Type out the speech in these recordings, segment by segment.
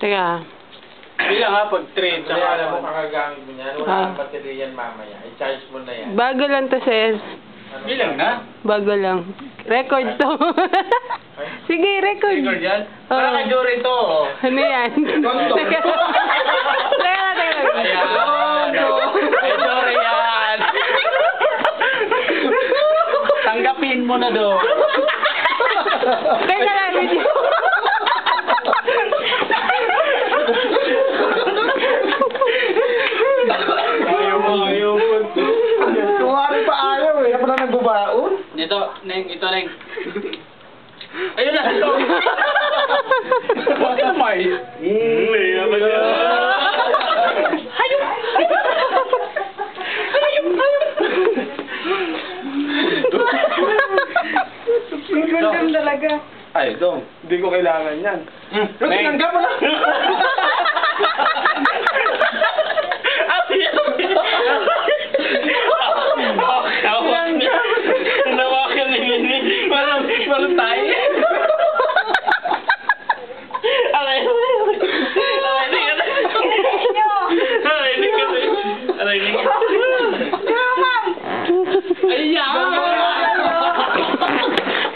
Teka. Bilang nga pag trade. Kaya alam mo kakagamit mo yan. Wala Ah. kang baterya yan mamaya. I-charge mo na yan. Bago lang to, sir. Ano Bilang na? Bago lang. Record to. Sige, record. Record yan? Oo. Para kay Jory to. Ano yan? Kondo. Teka. Teka, teka. Ayan. Kay Jory yan. Tanggapin mo na do. Teka lang. Ayaw mo. Kumari pa ayaw eh. Ano na nagbabaon? Dito, Neng. Ito, Neng. Ayun na. Ito. Bakit naman? Hindi naman yan. Hayop! Hayop! Hayop! talaga. Ay, dong. Hindi ko kailangan yan. Pero Neng. tinanggap mo na. Nawakan ni Nini. Parang tayo. Aray.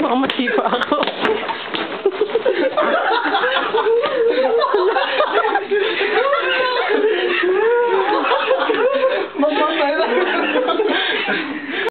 Baka masipa.